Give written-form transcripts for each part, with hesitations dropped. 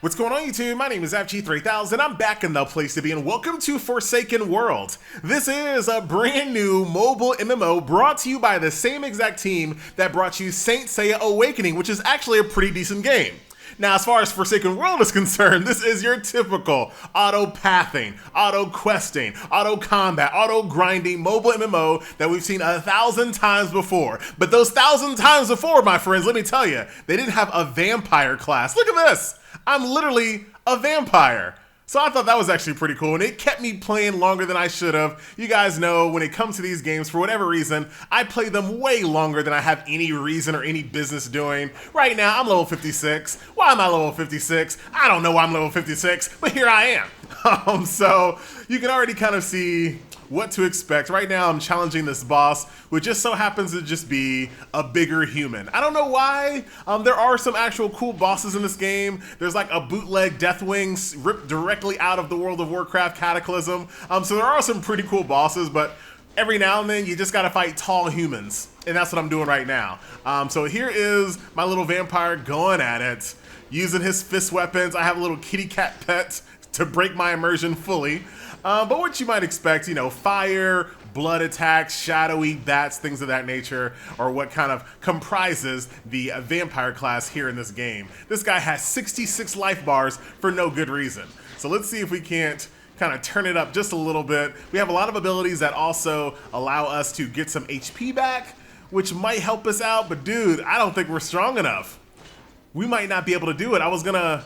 What's going on YouTube? My name is FG3000. I'm back in the place to be and welcome to Forsaken World. This is a brand new mobile MMO brought to you by the same exact team that brought you Saint Seiya Awakening, which is actually a pretty decent game. Now, as far as Forsaken World is concerned, this is your typical auto-pathing, auto-questing, auto-combat, auto-grinding mobile MMO that we've seen 1,000 times before. But those 1,000 times before, my friends, let me tell you, they didn't have a vampire class. Look at this! I'm literally a vampire. So I thought that was actually pretty cool, and it kept me playing longer than I should have. You guys know when it comes to these games, for whatever reason, I play them way longer than I have any reason or any business doing. Right now, I'm level 56. Why am I level 56? I don't know why I'm level 56, but here I am. So you can already kind of see what to expect. Right now, I'm challenging this boss, which just so happens to just be a bigger human. I don't know why. There are some actual cool bosses in this game. There's like a bootleg Deathwing ripped directly out of the World of Warcraft Cataclysm. So there are some pretty cool bosses, but every now and then you just gotta fight tall humans. And that's what I'm doing right now. So here is my little vampire going at it, using his fist weapons. I have a little kitty cat pet to break my immersion fully. But what you might expect, you know, fire, blood attacks, shadowy bats, things of that nature, are what kind of comprises the vampire class here in this game. This guy has 66 life bars for no good reason. So let's see if we can't kind of turn it up just a little bit. We have a lot of abilities that also allow us to get some HP back, which might help us out, but dude, I don't think we're strong enough. We might not be able to do it. I was gonna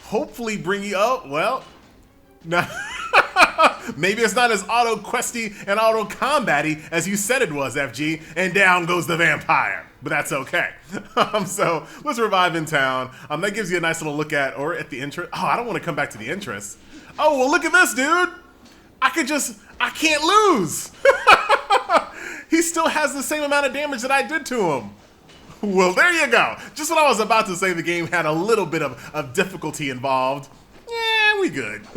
hopefully bring you up, well, no. Maybe it's not as auto-questy and auto-combat-y as you said it was, FG, and down goes the vampire. But that's okay. So let's revive in town. That gives you a nice little look at, or at the entrance. Oh, I don't want to come back to the entrance. Oh, well, look at this, dude. I can't lose. He still has the same amount of damage that I did to him. Well, there you go. Just when I was about to say the game had a little bit of difficulty involved. Yeah, we good.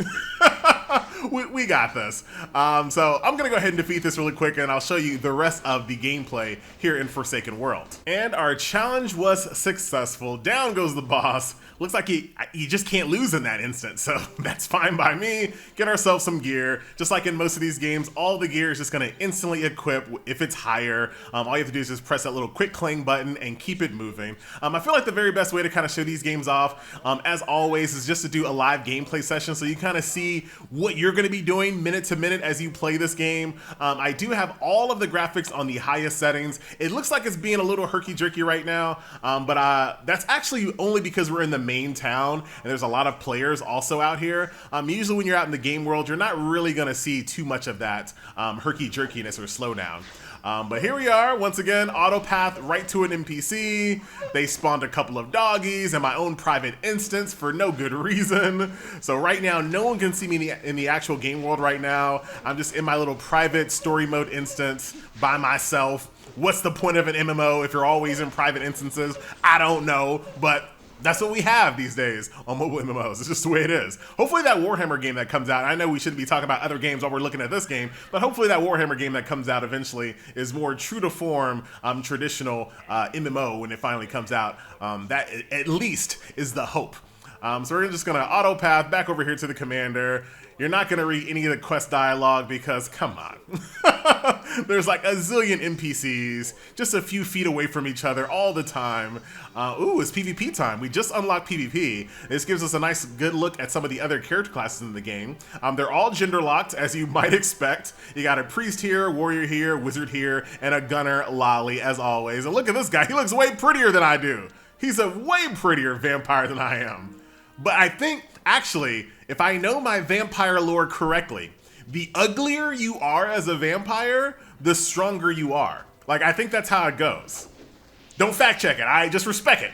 we got this. So I'm gonna go ahead and defeat this really quick, and I'll show you the rest of the gameplay here in Forsaken World. And our challenge was successful. Down goes the boss. Looks like he just can't lose in that instant, so that's fine by me. Get ourselves some gear. Just like in most of these games, all the gear is just gonna instantly equip if it's higher. All you have to do is just press that little quick cling button and keep it moving. I feel like the very best way to kind of show these games off, as always, is just to do a live gameplay session so you kind of see what you're gonna be doing minute to minute as you play this game. I do have all of the graphics on the highest settings. It looks like it's being a little herky-jerky right now, but that's actually only because we're in the main town and there's a lot of players also out here. Usually when you're out in the game world, you're not really gonna see too much of that herky-jerkiness or slowdown. But here we are, once again, auto path right to an NPC. They spawned a couple of doggies in my own private instance for no good reason. So right now, no one can see me in the actual game world right now. I'm just in my little private story mode instance by myself. What's the point of an MMO if you're always in private instances? I don't know, but that's what we have these days on mobile MMOs. It's just the way it is. Hopefully that Warhammer game that comes out, I know we shouldn't be talking about other games while we're looking at this game, but hopefully that Warhammer game that comes out eventually is more true to form, traditional MMO when it finally comes out. That at least is the hope. So we're just gonna auto path back over here to the commander. You're not gonna read any of the quest dialogue because, come on. There's like a zillion NPCs just a few feet away from each other all the time. Ooh, it's PvP time. We just unlocked PvP. This gives us a nice good look at some of the other character classes in the game. They're all gender locked, as you might expect. You got a priest here, warrior here, wizard here, and a gunner lolly as always. And look at this guy, he looks way prettier than I do. He's a way prettier vampire than I am. But I think, actually, if I know my vampire lore correctly, the uglier you are as a vampire, the stronger you are. Like, I think that's how it goes. Don't fact check it, I just respect it.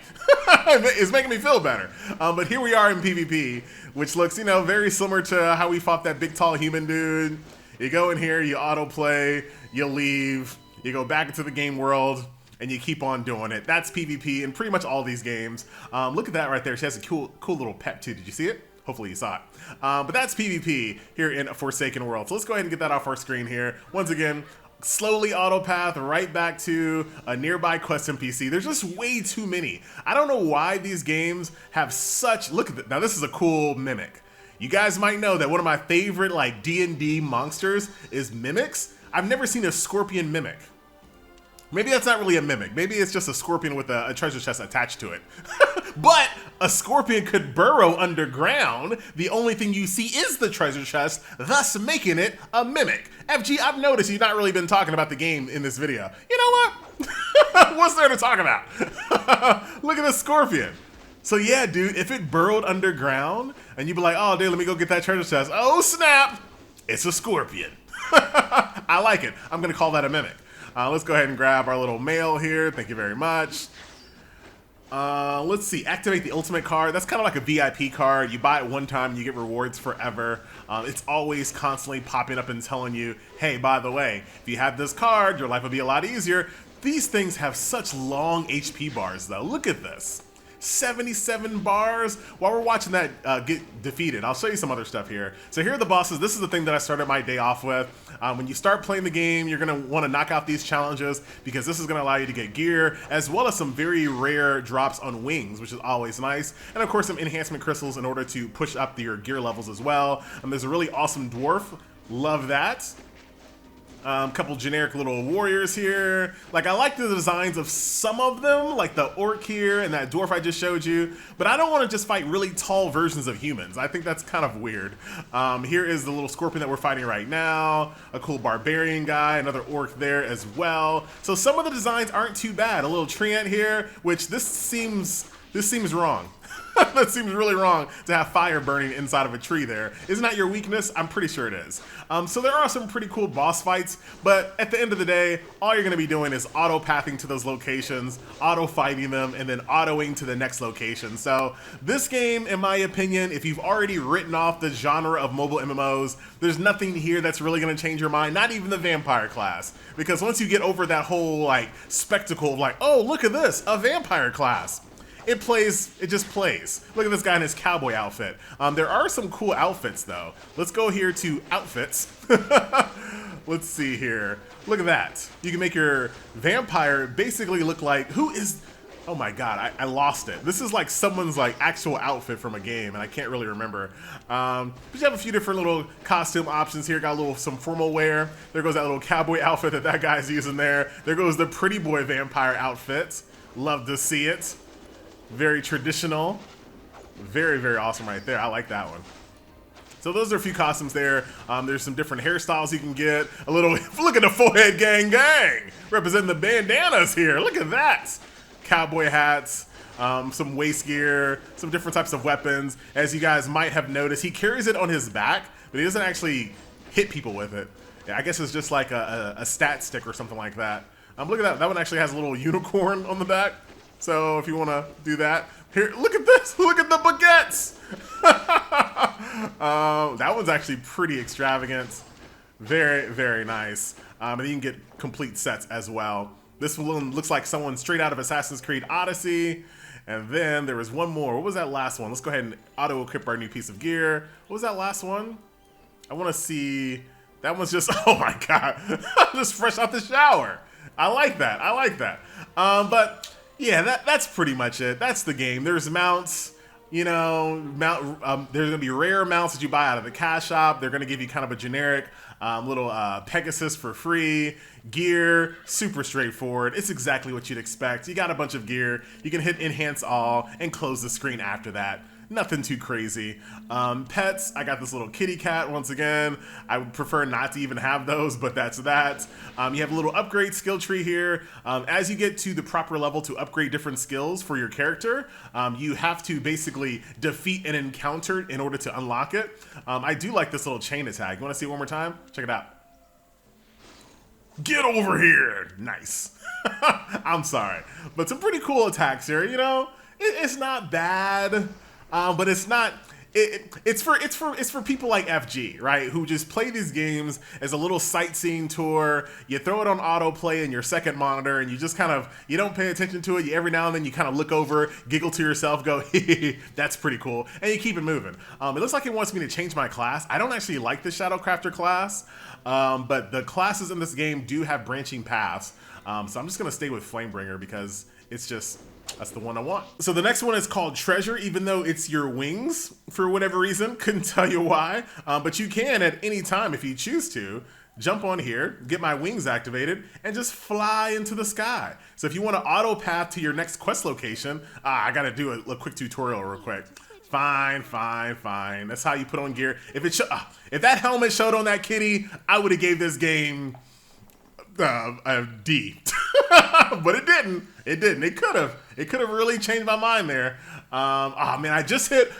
It's making me feel better. But here we are in PvP, which looks, you know, very similar to how we fought that big tall human dude. You go in here, you autoplay, you leave, you go back into the game world, and you keep on doing it. That's PvP in pretty much all these games. Look at that right there. She has a cool little pet too. Did you see it? Hopefully you saw it. But that's PvP here in Forsaken World. So let's go ahead and get that off our screen here. Once again, slowly auto path right back to a nearby quest NPC. There's just way too many. I don't know why these games have such, look at this. Now this is a cool mimic. You guys might know that one of my favorite like D&D monsters is mimics. I've never seen a scorpion mimic. Maybe that's not really a mimic. Maybe it's just a scorpion with a treasure chest attached to it. But a scorpion could burrow underground. The only thing you see is the treasure chest, thus making it a mimic. FG, I've noticed you've not really been talking about the game in this video. You know what? What's there to talk about? Look at the scorpion. So yeah, dude, if it burrowed underground and you'd be like, oh, dude, let me go get that treasure chest. Oh, snap. It's a scorpion. I like it. I'm going to call that a mimic. Let's go ahead and grab our little mail here. Thank you very much. Let's see. Activate the ultimate card. That's kind of like a VIP card. You buy it one time, you get rewards forever. It's always constantly popping up and telling you, hey, by the way, if you have this card, your life will be a lot easier. These things have such long HP bars, though. Look at this. 77 bars. While we're watching that get defeated, I'll show you some other stuff here. So here are the bosses. This is the thing that I started my day off with. When you start playing the game, you're going to want to knock out these challenges because this is going to allow you to get gear as well as some very rare drops on wings, which is always nice. And of course some enhancement crystals in order to push up your gear levels as well. There's a really awesome dwarf. Love that. Couple generic little warriors here. Like, I like the designs of some of them, like the orc here and that dwarf I just showed you, but I don't want to just fight really tall versions of humans. I think that's kind of weird. Here is the little scorpion that we're fighting right now, a cool barbarian guy, another orc there as well. So some of the designs aren't too bad. A little tree ant here, which this seems wrong. That seems really wrong to have fire burning inside of a tree there. Isn't that your weakness? I'm pretty sure it is. So there are some pretty cool boss fights, but at the end of the day, all you're gonna be doing is auto-pathing to those locations, auto-fighting them, and then autoing to the next location. So this game, in my opinion, if you've already written off the genre of mobile MMOs, there's nothing here that's really gonna change your mind, not even the vampire class. Because once you get over that whole like spectacle of like, oh, look at this, a vampire class. It just plays. Look at this guy in his cowboy outfit. There are some cool outfits though. Let's go here to outfits. Let's see here. Look at that. You can make your vampire basically look like, oh my God, I lost it. This is like someone's like actual outfit from a game and I can't really remember. But you have a few different little costume options here. Got some formal wear. There goes that little cowboy outfit that guy's using there. There goes the pretty boy vampire outfit. Love to see it. Very traditional. Very, very awesome right there. I like that one. So those are a few costumes there. There's some different hairstyles you can get. A little, look at the forehead gang. Representing the bandanas here. Look at that. Cowboy hats, some waist gear, some different types of weapons. As you guys might have noticed, he carries it on his back, but he doesn't actually hit people with it. Yeah, I guess it's just like a stat stick or something like that. Look at that. That one actually has a little unicorn on the back. So if you want to do that, here, look at this. Look at the baguettes. That one's actually pretty extravagant. Very, very nice. And you can get complete sets as well. This one looks like someone straight out of Assassin's Creed Odyssey. And then there was one more. What was that last one? Let's go ahead and auto-equip our new piece of gear. What was that last one? I want to see. That one's just, oh my God. Just fresh out the shower. I like that. I like that. But yeah, that's pretty much it. That's the game. There's mounts, you know, there's gonna be rare mounts that you buy out of the cash shop. They're gonna give you kind of a generic little Pegasus for free. Gear, super straightforward. It's exactly what you'd expect. You got a bunch of gear. You can hit enhance all and close the screen after that. Nothing too crazy. Pets, I got this little kitty cat once again. I would prefer not to even have those, but that's that. You have a little upgrade skill tree here. As you get to the proper level to upgrade different skills for your character, you have to basically defeat an encounter in order to unlock it. I do like this little chain attack. You want to see it one more time? Check it out. Get over here! Nice. I'm sorry. But some pretty cool attacks here, you know? It's not bad. But it's not it's for people like FG, right? Who just play these games as a little sightseeing tour. You throw it on autoplay in your second monitor, and you just kind of, you don't pay attention to it. You, every now and then you kind of look over, giggle to yourself, go, that's pretty cool, and you keep it moving. It looks like it wants me to change my class. I don't actually like the Shadow Crafter class, but the classes in this game do have branching paths. So I'm just gonna stay with Flamebringer because it's just, that's the one I want. So the next one is called Treasure, even though it's your wings for whatever reason. Couldn't tell you why, but you can at any time if you choose to jump on here, get my wings activated, and just fly into the sky. So if you want to auto path to your next quest location, I gotta do a quick tutorial real quick. Fine. That's how you put on gear. If that helmet showed on that kitty, I would have gave this game a D. But it didn't. It could have. It could have really changed my mind there. Oh man,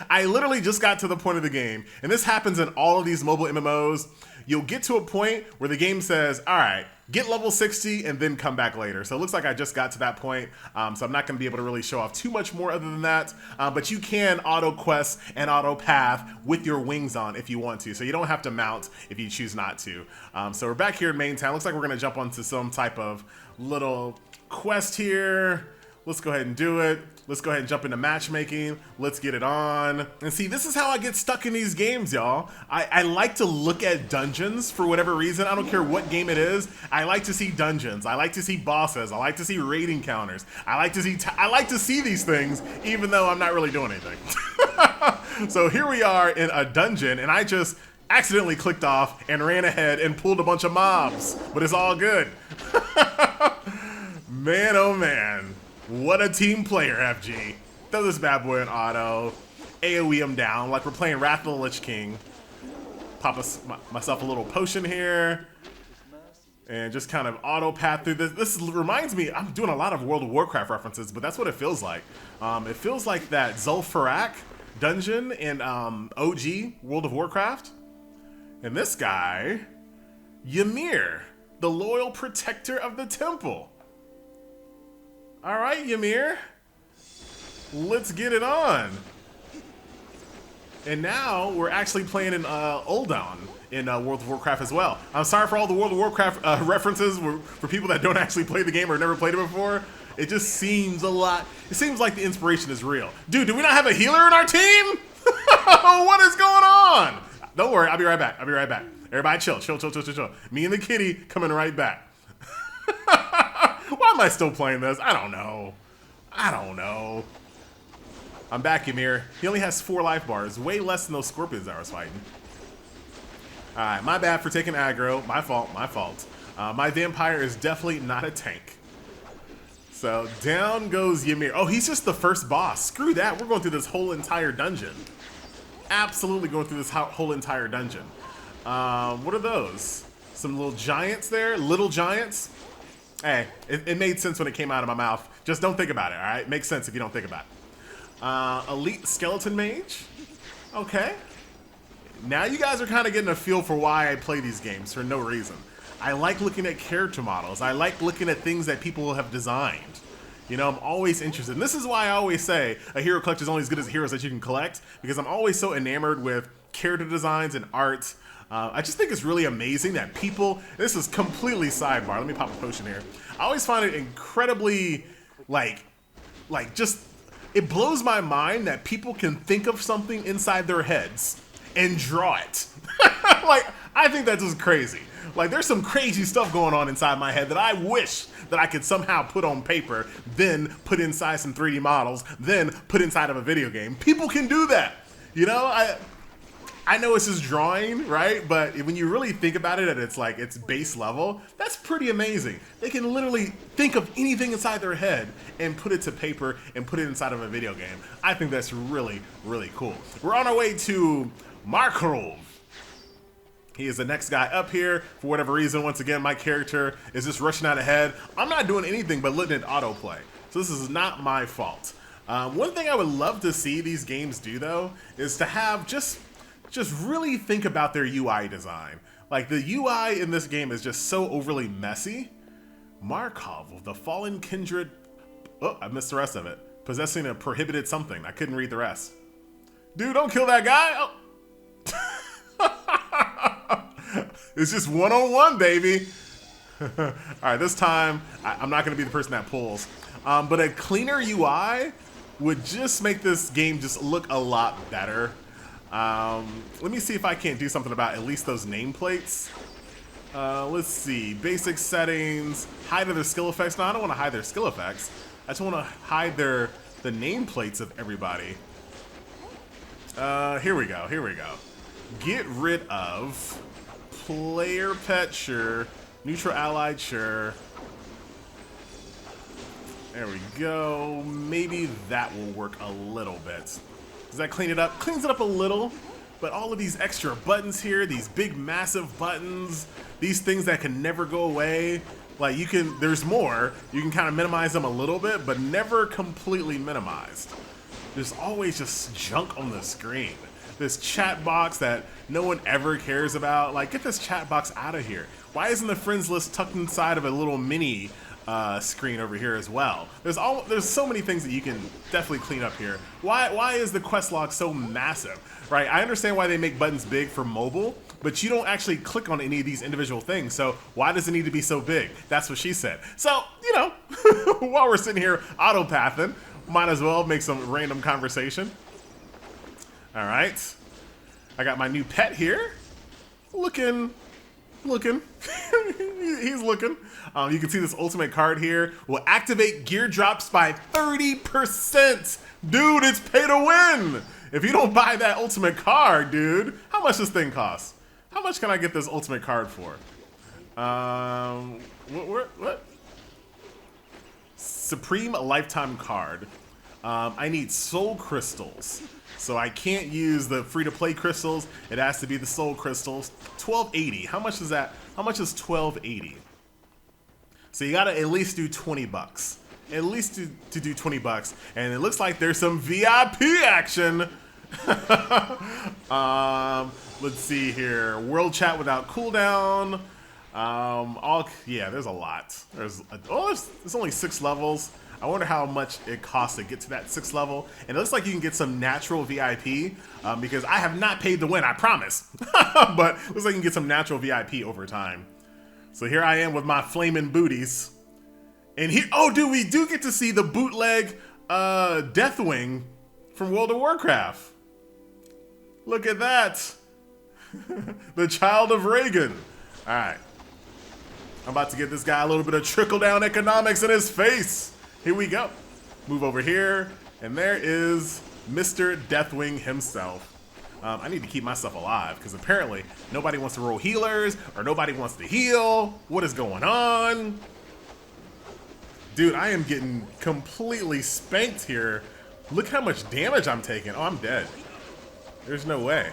I literally just got to the point of the game. And this happens in all of these mobile MMOs. You'll get to a point where the game says, all right, get level 60 and then come back later. So it looks like I just got to that point. So I'm not gonna be able to really show off too much more other than that. But you can auto quest and auto path with your wings on if you want to. So you don't have to mount if you choose not to. So we're back here in main town. Looks like we're gonna jump onto some type of little quest here. Let's go ahead and do it. Let's go ahead and jump into matchmaking. Let's get it on. And see, this is how I get stuck in these games, y'all. I like to look at dungeons for whatever reason. I don't care what game it is. I like to see dungeons. I like to see bosses. I like to see rating counters. I like to see these things, even though I'm not really doing anything. So here we are in a dungeon, and I just accidentally clicked off and ran ahead and pulled a bunch of mobs, but it's all good. Man, oh man. What a team player, FG. Throw this bad boy in auto. AoE him down like we're playing Wrath of the Lich King. Pop myself a little potion here. And just kind of auto path through this. This reminds me, I'm doing a lot of World of Warcraft references, but that's what it feels like. It feels like that Zul'Farrak dungeon in OG World of Warcraft. And this guy, Ymir, the loyal protector of the temple. All right, Ymir, let's get it on. And now we're actually playing in Ul'Dawn in World of Warcraft as well. I'm sorry for all the World of Warcraft references for people that don't actually play the game or never played it before. It just seems a lot. It seems like the inspiration is real. Dude, do we not have a healer in our team? What is going on? Don't worry, I'll be right back. Everybody chill. Me and the kitty coming right back. Why am I still playing this? I don't know. I'm back, Ymir. He only has 4 life bars, way less than those scorpions I was fighting. Alright, my bad for taking aggro. My fault. My vampire is definitely not a tank. So down goes Ymir. Oh, he's just the first boss. Screw that. We're going through this whole entire dungeon. Absolutely going through this whole entire dungeon. What are those? Some little giants there? Little giants? Hey, it made sense when it came out of my mouth. Just don't think about it, all right? Makes sense if you don't think about it. Elite Skeleton Mage. Okay. Now you guys are kind of getting a feel for why I play these games for no reason. I like looking at character models. I like looking at things that people have designed. You know, I'm always interested. And this is why I always say a hero collector is only as good as the heroes that you can collect, because I'm always so enamored with character designs and art. I just think it's really amazing that people, this is completely sidebar, let me pop a potion here. I always find it incredibly, it blows my mind that people can think of something inside their heads and draw it. I think that's just crazy. There's some crazy stuff going on inside my head that I wish that I could somehow put on paper, then put inside some 3D models, then put inside of a video game. People can do that, you know? I know it's just drawing, right? But when you really think about it at its base level, that's pretty amazing. They can literally think of anything inside their head and put it to paper and put it inside of a video game. I think that's really, really cool. We're on our way to Markarov. He is the next guy up here. For whatever reason, once again, my character is just rushing out ahead. I'm not doing anything but letting it autoplay. So this is not my fault. One thing I would love to see these games do, though, is to have just really think about their UI design. The UI in this game is just so overly messy. Markov of the Fallen Kindred. Oh, I missed the rest of it. Possessing a prohibited something. I couldn't read the rest. Dude, don't kill that guy. Oh. It's just one-on-one, baby. All right, this time, I'm not going to be the person that pulls. But a cleaner UI would just make this game just look a lot better. Let me see if I can't do something about at least those nameplates. Let's see. Basic settings. Hide their skill effects. No, I don't want to hide their skill effects. I just want to hide the nameplates of everybody. Here we go. Here we go. Get rid of player pet, sure. Neutral allied, sure. There we go. Maybe that will work a little bit. Does that clean it up? Cleans it up a little, but all of these extra buttons here, these big massive buttons, these things that can never go away. Like there's more. You can kind of minimize them a little bit, but never completely minimized. There's always just junk on the screen. This chat box that no one ever cares about. Like, get this chat box out of here. Why isn't the friends list tucked inside of a little mini screen over here as well? There's so many things that you can definitely clean up here. Why is the quest log so massive? Right? I understand why they make buttons big for mobile, but you don't actually click on any of these individual things. So why does it need to be so big? That's what she said. So, you know, while we're sitting here auto-pathing, might as well make some random conversation. All right. I got my new pet here. Looking. He's looking. You can see this ultimate card here will activate gear drops by 30%. Dude, it's pay to win. If you don't buy that ultimate card, dude, how much this thing costs? How much can I get this ultimate card for? What? Supreme lifetime card. I need soul crystals. So I can't use the free-to-play crystals. It has to be the soul crystals. 1280. How much is that? How much is 1280? So you gotta at least do 20 bucks. At least to do 20 bucks. And it looks like there's some VIP action. Let's see here. World chat without cooldown. Yeah, there's a lot. There's only 6 levels. I wonder how much it costs to get to that 6th level. And it looks like you can get some natural VIP because I have not paid to win, I promise. But it looks like you can get some natural VIP over time. So here I am with my flaming booties. And here, oh dude, we do get to see the bootleg Deathwing from World of Warcraft. Look at that. The child of Reagan. All right. I'm about to give this guy a little bit of trickle-down economics in his face. Here we go. Move over here, and there is Mr. Deathwing himself. I need to keep myself alive, because apparently nobody wants to roll healers, or nobody wants to heal. What is going on? Dude, I am getting completely spanked here. Look how much damage I'm taking. Oh, I'm dead. There's no way.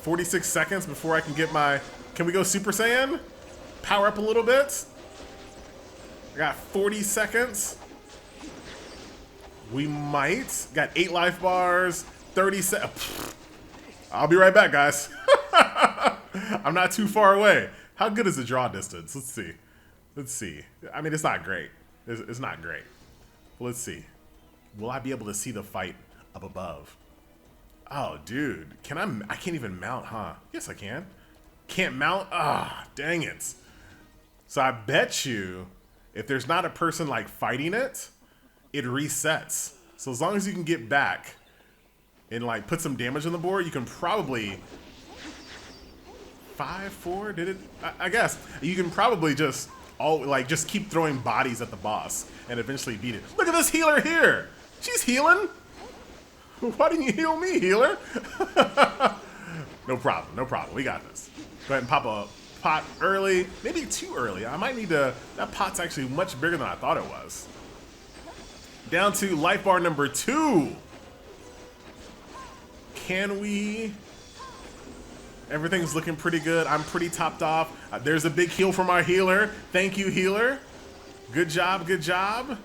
46 seconds before I can get my... Can we go Super Saiyan? Power up a little bit? I got 40 seconds. We might. Got 8 life bars, 30 seconds. I'll be right back, guys. I'm not too far away. How good is the draw distance? Let's see. Let's see. I mean, it's not great. It's not great. Let's see. Will I be able to see the fight up above? Oh, dude. I can't even mount, huh? Yes, I can. Can't mount? Ah, dang it. So I bet you if there's not a person like fighting it, it resets. So as long as you can get back and like put some damage on the board, you can probably 5-4 did it? I guess you can probably just keep throwing bodies at the boss and eventually beat it. Look at this healer here. She's healing. Why didn't you heal me, healer? No problem. No problem. We got this. Go ahead and pop a pot early. Maybe too early. I might need to. That pot's actually much bigger than I thought it was. Down to life bar number 2. Can we? Everything's looking pretty good. I'm pretty topped off. There's a big heal from our healer. Thank you, healer. Good job, good job.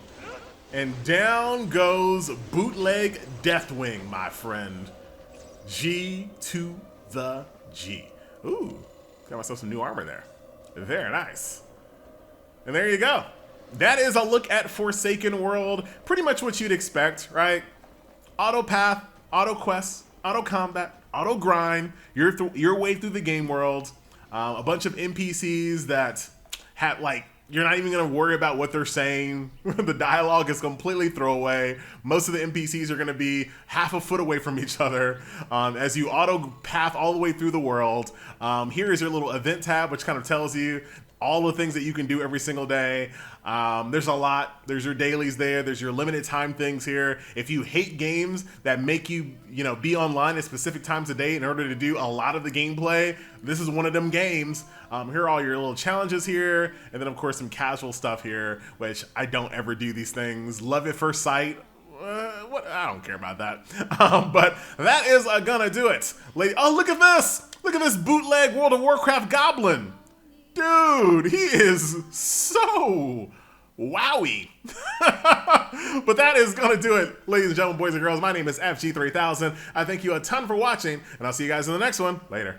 And down goes bootleg Deathwing, my friend. G to the G. Ooh, got myself some new armor there. Very nice. And there you go. That is a look at Forsaken World. Pretty much what you'd expect, right? Auto path, auto quests, auto combat, auto grind, your way through the game world. A bunch of NPCs that have like, you're not even going to worry about what they're saying. The dialogue is completely throwaway. Most of the NPCs are going to be half a foot away from each other as you auto path all the way through the world. Here is your little event tab, which kind of tells you all the things that you can do every single day. There's a lot. There's your dailies there. There's your limited time things here. If you hate games that make you, be online at specific times of day in order to do a lot of the gameplay, this is one of them games. Here are all your little challenges here. And then, of course, some casual stuff here, which I don't ever do these things. Love at first sight. What? I don't care about that. But that is gonna do it. Oh, look at this. Look at this bootleg World of Warcraft goblin. Dude, he is so wowie. But that is going to do it, ladies and gentlemen, boys and girls. My name is FG3000. I thank you a ton for watching, and I'll see you guys in the next one. Later.